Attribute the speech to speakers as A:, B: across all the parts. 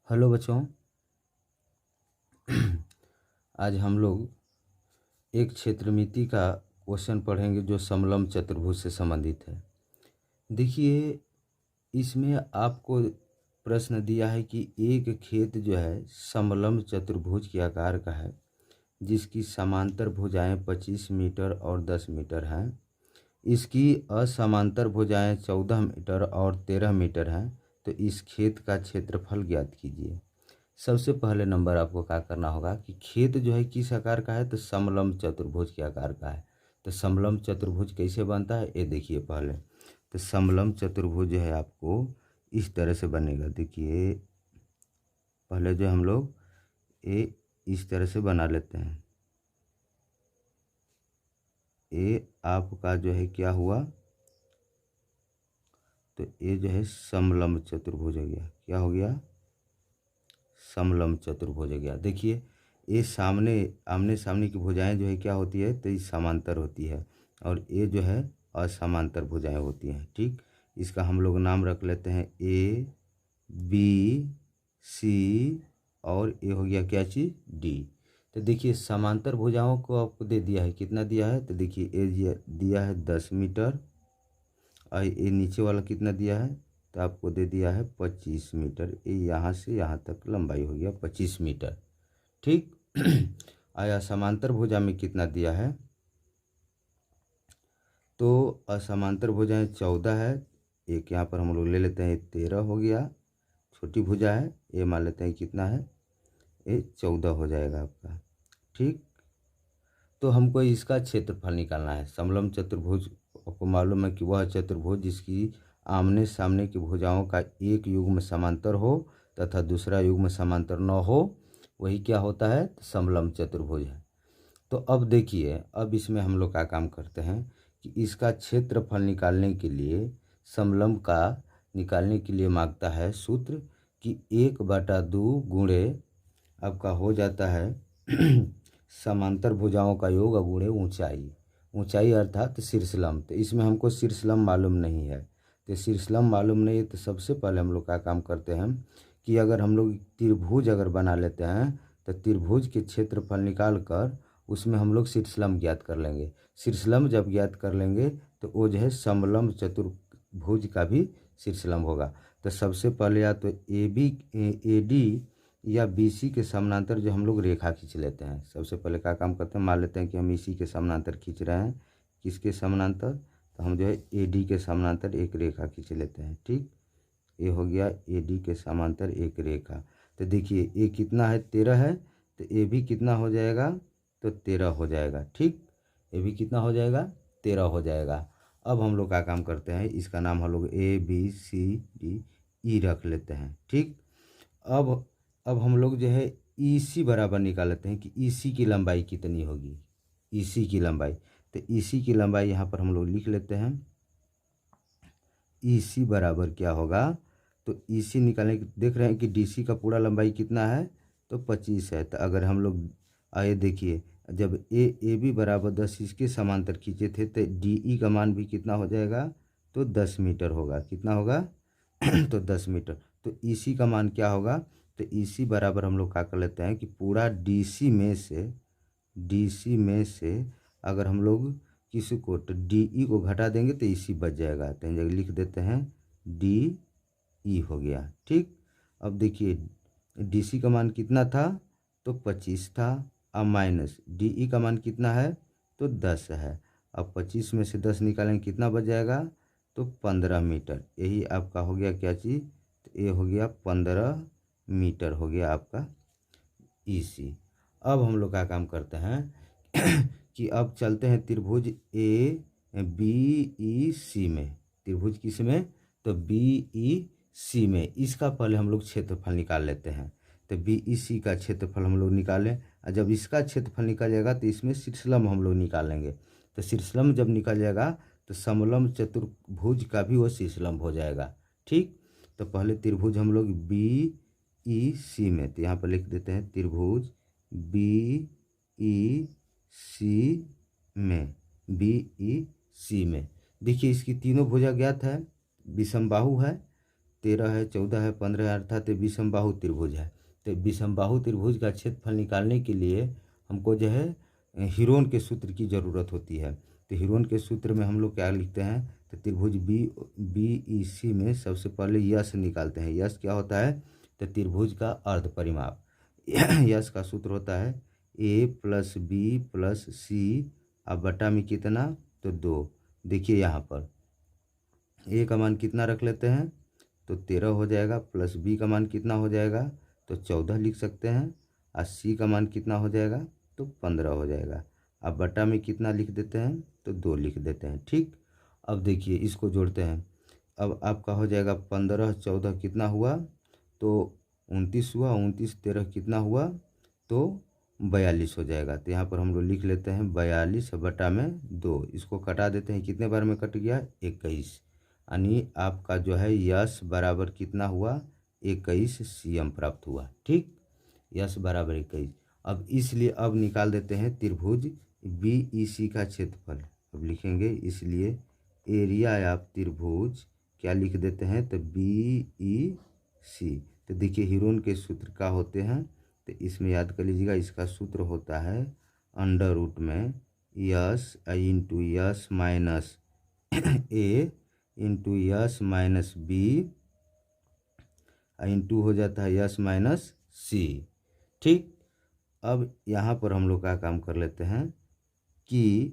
A: Hello बच्चों। आज हम लोग एक क्षेत्रमिति का क्वेश्चन पढ़ेंगे जो समलंब चतुर्भुज से संबंधित है। देखिए, इसमें आपको प्रश्न दिया है कि एक खेत जो है समलंब चतुर्भुज के आकार का है, जिसकी समांतर भुजाएं 25 मीटर और 10 मीटर हैं। इसकी असमांतर भुजाएं 14 मीटर और 13 मीटर हैं। तो इस खेत का क्षेत्रफल ज्ञात कीजिए। सबसे पहले नंबर आपको क्या करना होगा कि खेत जो है किस आकार का है, तो समलंब चतुर्भुज के आकार का है। तो समलंब चतुर्भुज कैसे बनता है ये देखिए पहले। तो समलंब चतुर्भुज जो है आपको इस तरह से बनेगा। देखिए, पहले जो हम लोग ये इस तरह से बना लेते हैं। ये आपका जो है क्या हुआ, तो ये जो है समलंब चतुर्भुज हो गया। क्या हो गया? समलंब चतुर्भुज हो गया। देखिए, ये आमने सामने की भुजाएं जो है क्या होती है, तो ये समांतर होती है और ये जो है असमांतर भुजाएं होती हैं। ठीक, इसका हम लोग नाम रख लेते हैं ए, बी, सी और ये हो गया क्या चीज़, डी। तो देखिए, समांतर भुजाओं को आपको दे दिया है, कितना दिया है, तो देखिए ए दिया है 10 मीटर और ये नीचे वाला कितना दिया है, तो आपको दे दिया है 25 मीटर। ये यहाँ से यहाँ तक लंबाई हो गया 25 मीटर। ठीक। आया समांतर भुजा में कितना दिया है, तो असमांतर भुजाएं 14 है। एक यहाँ पर हम लोग ले लेते हैं 13 हो गया। छोटी भुजा है, ये मान लेते हैं कितना है, ये 14 हो जाएगा आपका। ठीक, तो हमको इसका क्षेत्रफल निकालना है। समलंब चतुर्भुज आपको मालूम है कि वह चतुर्भुज जिसकी आमने सामने की भुजाओं का एक युग्म समांतर हो तथा दूसरा युग्म समांतर न हो, वही क्या होता है, समलंब चतुर्भुज है। तो अब देखिए, अब इसमें हम लोग क्या काम करते हैं कि इसका क्षेत्रफल निकालने के लिए, समलंब का निकालने के लिए मांगता है सूत्र कि 1/2 गुणे आपका हो जाता है समांतर भुजाओं का योग गुणे ऊंचाई। ऊंचाई अर्थात शीर्षलंब। तो इसमें हमको शीर्षलंब मालूम नहीं है। तो शीर्षलंब मालूम नहीं है, तो सबसे पहले हम लोग क्या काम करते हैं कि अगर हम लोग त्रिभुज अगर बना लेते हैं, तो त्रिभुज के क्षेत्रफल निकाल कर उसमें हम लोग शीर्षलंब ज्ञात कर लेंगे। शीर्षलंब जब ज्ञात कर लेंगे तो वो जो है समलंब चतुर्भुज का भी शीर्षलंब होगा। तो सबसे पहले या तो ए डी या बी सी के समानांतर जो हम लोग रेखा खींच लेते हैं। सबसे पहले क्या काम करते हैं, मान लेते हैं कि हम इसी के समानांतर खींच रहे हैं। किसके समानांतर, तो हम जो है ए डी के समानांतर एक रेखा खींच लेते हैं। ठीक, ये हो गया ए डी के समांतर एक रेखा। तो देखिए, ये कितना है, 13 है, तो ये भी कितना हो जाएगा, तो 13 हो जाएगा। ठीक, ये भी कितना हो जाएगा, 13 हो जाएगा। अब हम लोग क्या काम करते हैं, इसका नाम हम लोग A B C D E रख लेते हैं। ठीक, अब हम लोग जो है ई सी बराबर निकाल लेते हैं कि ई सी की लंबाई कितनी होगी। ई सी की लंबाई, तो ई सी की लंबाई यहाँ पर हम लोग लिख लेते हैं। ई सी बराबर क्या होगा, तो ई सी निकालने की देख रहे हैं कि डी सी का पूरा लंबाई कितना है, तो 25 है। तो अगर हम लोग आए देखिए, जब ए बी बराबर 10 इसके समांतर खींचे थे, तो डी ई का मान भी कितना हो जाएगा, तो 10 मीटर होगा। कितना होगा तो 10 मीटर। तो ई सी का मान क्या होगा, तो ई सी बराबर हम लोग क्या कर लेते हैं कि पूरा डी सी में से अगर हम लोग किसी को तो डी ई को घटा देंगे तो ई सी बच जाएगा। तो जगह लिख देते हैं डी ई हो गया। ठीक, अब देखिए डी सी का मान कितना था, तो 25 था। अब माइनस डी ई का मान कितना है, तो 10 है। अब 25 में से 10 निकालेंगे कितना बच जाएगा, तो 15 मीटर। यही आपका हो गया क्या चीज़, तो ये हो गया 15 मीटर हो गया आपका ई सी। अब हम लोग क्या काम करते हैं कि अब चलते हैं त्रिभुज ए बी ई सी में। त्रिभुज किस में, तो बी ई सी में। इसका पहले हम लोग क्षेत्रफल निकाल लेते हैं। तो बी ई सी का क्षेत्रफल हम लोग निकालें, और जब इसका क्षेत्रफल निकल जाएगा तो इसमें शीर्षलंब हम लोग निकालेंगे। तो शीर्षलंब जब निकल जाएगा तो समलंब चतुर्भुज का भी वो शीर्षलंब हो जाएगा। ठीक, तो पहले त्रिभुज हम लोग बी ई सी में, तो यहाँ पर लिख देते हैं त्रिभुज बी ई सी में। बी ई सी में देखिए, इसकी तीनों भुजा ज्ञात है, विषमबाहु है, 13 है, 14 है, 15 है, अर्थात विषमबाहु त्रिभुज है। तो विषमबाहु त्रिभुज का क्षेत्रफल निकालने के लिए हमको जो है हीरोन के सूत्र की ज़रूरत होती है। तो हीरोन के सूत्र में हम लोग क्या लिखते हैं, तो त्रिभुज बी ई सी में सबसे पहले यश निकालते हैं। यश क्या होता है, तो त्रिभुज का अर्ध परिमाप। यश का सूत्र होता है ए प्लस बी प्लस सी, अब बटा में कितना, तो 2। देखिए यहाँ पर ए का मान कितना रख लेते हैं, तो 13 हो जाएगा, प्लस बी का मान कितना हो जाएगा, तो 14 लिख सकते हैं, और सी का मान कितना हो जाएगा, तो 15 हो जाएगा। अब बटा में कितना लिख देते हैं, तो 2 लिख देते हैं। ठीक, अब देखिए इसको जोड़ते हैं। अब आपका हो जाएगा 15 14 कितना हुआ, तो 29 हुआ, 29 13 कितना हुआ, तो 42 हो जाएगा। तो यहाँ पर हम लोग लिख लेते हैं 42 बटा में 2। इसको कटा देते हैं, कितने बार में कट गया, 21। यानी आपका जो है यश बराबर कितना हुआ, 21 सीएम प्राप्त हुआ। ठीक, यश बराबर 21। अब इसलिए अब निकाल देते हैं त्रिभुज बी ई सी का क्षेत्रफल। अब लिखेंगे, इसलिए एरिया ऑफ त्रिभुज क्या लिख देते हैं, तो बी ई सी। तो देखिए हीरोन के सूत्र क्या होते हैं, तो इसमें याद कर लीजिएगा, इसका सूत्र होता है अंडर रूट में S into S minus A into S minus B into हो जाता है यस माइनस सी। ठीक, अब यहाँ पर हम लोग का काम कर लेते हैं कि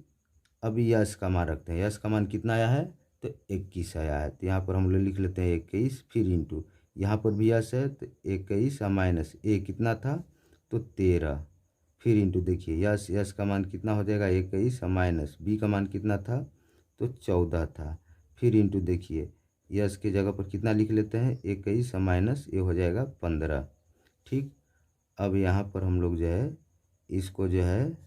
A: अभी यश का मान रखते हैं। यश का मान कितना आया है, तो 21 आया है। तो यहाँ पर हम लोग लिख लेते हैं 21, फिर इंटू यहाँ पर भी यश है, तो 21 और माइनस ए कितना था, तो 13, फिर इंटू देखिए यश यश का मान कितना हो जाएगा, 21 और माइनस बी का मान कितना था, तो 14 था, फिर इंटू देखिए यश के जगह पर कितना लिख लेते हैं, 21 और माइनस ये हो जाएगा 15। ठीक, अब यहाँ पर हम लोग जो है इसको जो है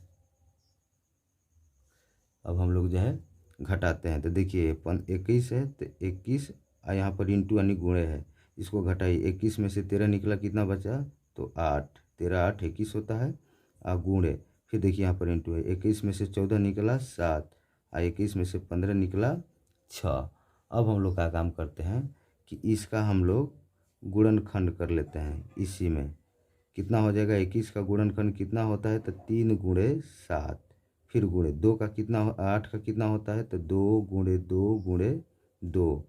A: अब हम लोग जो है घटाते हैं। तो देखिए 21 है, तो 21 और यहाँ पर इंटू यानी गुणे है, इसको घटाइए। 21 में से 13 निकला, कितना बचा, तो 8, 13 8 21 होता है, और गुणे फिर देखिए यहाँ पर इंटू है। 21 में से 14 निकला 7, और 21 में से 15 निकला 6। अब हम लोग का काम करते हैं कि इसका हम लोग गुणनखंड कर लेते हैं। इसी में कितना हो जाएगा, 21 का गुणनखंड कितना होता है, तो 3 गुणे 7, फिर गुणे 2 का कितना 8 का कितना होता है, तो 2 गुणे 2 गुणे 2,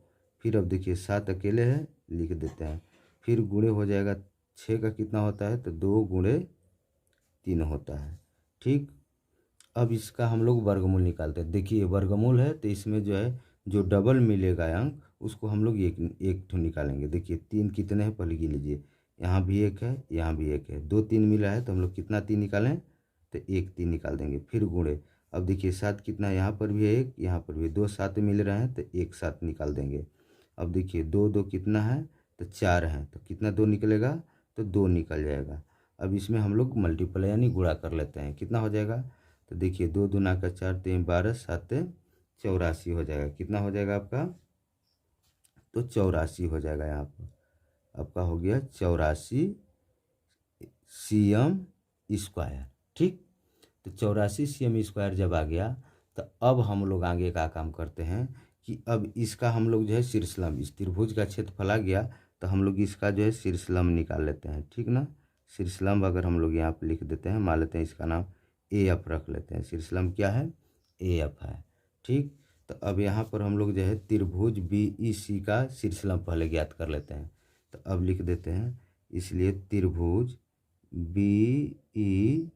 A: फिर अब देखिए 7 अकेले है, लिख देते हैं, फिर गुणे हो जाएगा 6 का कितना होता है, तो 2 गुणे 3 होता है। ठीक, अब इसका हम लोग वर्गमूल निकालते हैं। देखिए वर्गमूल है, तो इसमें जो है जो डबल मिलेगा अंक उसको हम लोग एक ठो निकालेंगे। देखिए 3 कितने हैं, पहले गिन लीजिए, यहाँ भी 1 है, यहाँ भी 1 है, 2 3 मिला है, तो हम लोग कितना 3 निकालें, तो 1 3 निकाल देंगे, फिर गुणे। अब देखिए 7 कितना, यहाँ पर भी है 1, यहाँ पर भी 2 7 मिल रहे हैं, तो 1 7 निकाल देंगे। अब देखिए 2 2 कितना है, तो 4 है, तो कितना 2 निकलेगा, तो 2 निकल जाएगा। अब इसमें हम लोग मल्टीप्लाई यानी गुणा कर लेते हैं, कितना हो जाएगा, तो देखिए 2 दूना का 4 3 12 7 84 हो जाएगा। कितना हो जाएगा आपका, तो 84 हो जाएगा। यहाँ पर आपका हो गया 84 सीएम स्क्वायर। ठीक, तो 84 सीएम स्क्वायर जब आ गया, तो अब हम लोग आगे का काम करते हैं कि अब इसका हम लोग जो है शीर्षलंब, इस त्रिभुज का क्षेत्रफल आ गया, तो हम लोग इसका जो है शीर्षलंब निकाल लेते हैं। ठीक ना, शीर्षलंब अगर हम लोग यहाँ पे लिख देते हैं, मान लेते हैं इसका नाम ए एफ रख लेते हैं। शीर्षलंब क्या है, ए एफ है। ठीक, तो अब यहाँ पर हम लोग जो है त्रिभुज बी ई सी का शीर्षलंब पहले ज्ञात कर लेते हैं। तो अब लिख देते हैं, इसलिए त्रिभुज बी ई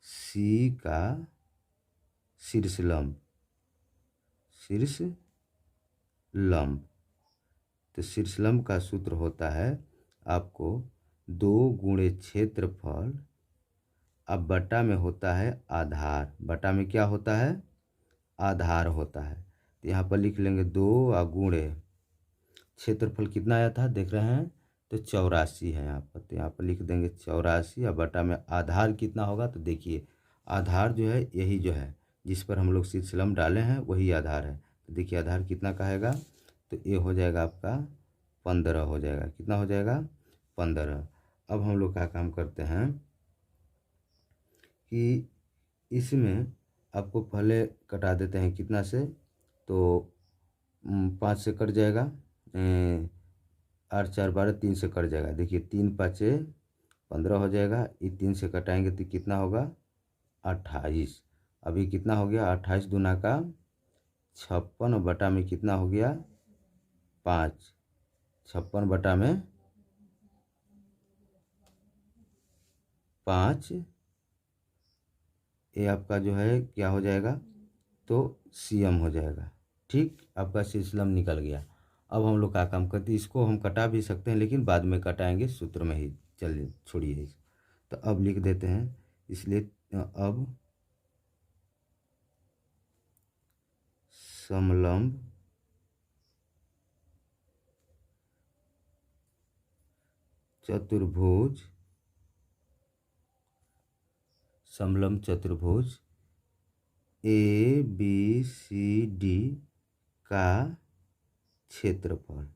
A: सी का शीर्षलंब, तो शीर्षलंब का सूत्र होता है आपको 2 गुणे क्षेत्रफल, अब बटा में होता है आधार। बटा में क्या होता है, आधार होता है। तो यहाँ पर लिख लेंगे 2 और गुणे क्षेत्रफल कितना आया था, देख रहे हैं, तो 84 है यहाँ पर। तो यहाँ पर लिख देंगे 84 और बटा में आधार कितना होगा, तो देखिए आधार जो है यही जो है जिस पर हम लोग शीर्षलंब डाले हैं वही आधार है। तो देखिए आधार कितना का आएगा, तो ये हो जाएगा आपका 15 हो जाएगा। कितना हो जाएगा, 15। अब हम लोग क्या काम करते हैं कि इसमें आपको पहले कटा देते हैं, कितना से, तो 5 से कट जाएगा, 8 4 12, 3 से कट जाएगा। देखिए 3 5 15 हो जाएगा। ये 3 से कटाएंगे तो कितना होगा 28। अभी कितना हो गया 28 दूना का 56 और बटा में कितना हो गया 5। 56 बटा में 5, ये आपका जो है क्या हो जाएगा तो CM हो जाएगा। ठीक, आपका सिलसिलम निकल गया। अब हम लोग क्या काम करते हैं, इसको हम कटा भी सकते हैं लेकिन बाद में कटाएंगे सूत्र में ही। चलिए छोड़िए इस, तो अब लिख देते हैं। इसलिए अब समलंब चतुर्भुज, समलंब चतुर्भुज ABCD का क्षेत्रफल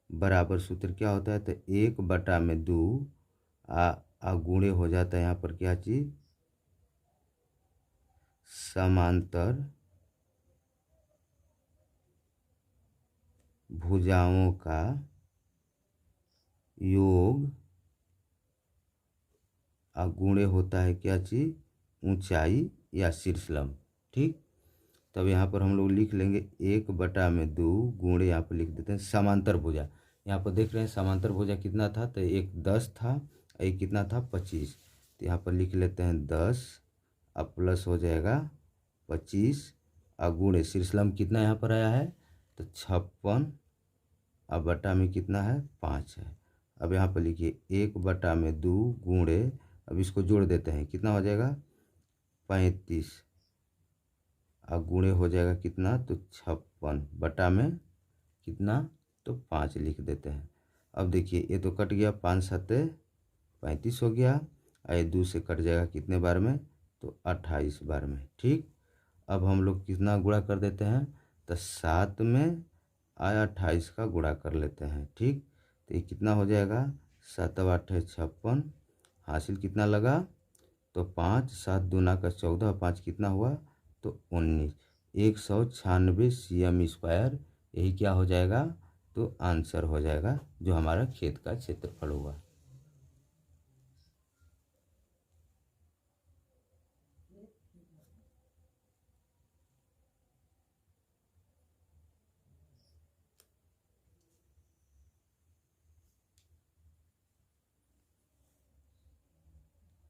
A: बराबर सूत्र क्या होता है, तो 1/2 गुणे हो जाता है यहाँ पर क्या चीज, समांतर भुजाओं का योग गुणे होता है क्या चीज, ऊंचाई या शीर्षलंब। ठीक, तब यहाँ पर हम लोग लिख लेंगे 1/2 गुणे, यहाँ पर लिख देते हैं समांतर भुजा। यहाँ पर देख रहे हैं समांतर भुजा कितना था, तो एक 10 था, एक कितना था 25। तो यहाँ पर लिख लेते हैं 10, अब प्लस हो जाएगा 25, गुणे शीर्षलंब कितना यहाँ पर आया है तो 56, अब बटा में कितना है 5 है। अब यहाँ पर लिखिए 1/2 गुणे, अब इसको जोड़ देते हैं कितना हो जाएगा 35, गुणे हो जाएगा कितना तो 56 बटा में कितना तो 5 लिख देते हैं। अब देखिए ये तो कट गया, 5 7 35 हो गया, ये 2 से कट जाएगा कितने बार में तो 28 बार में। ठीक, अब हम लोग कितना गुणा कर देते हैं तो 7 में 28 का गुणा कर लेते हैं। ठीक, तो ये कितना हो जाएगा 7 8 56, हासिल कितना लगा तो 5, 7 दूना का 14, 5 कितना हुआ तो 19, 196 CM²। यही क्या हो जाएगा तो आंसर हो जाएगा जो हमारा खेत का क्षेत्रफल हुआ।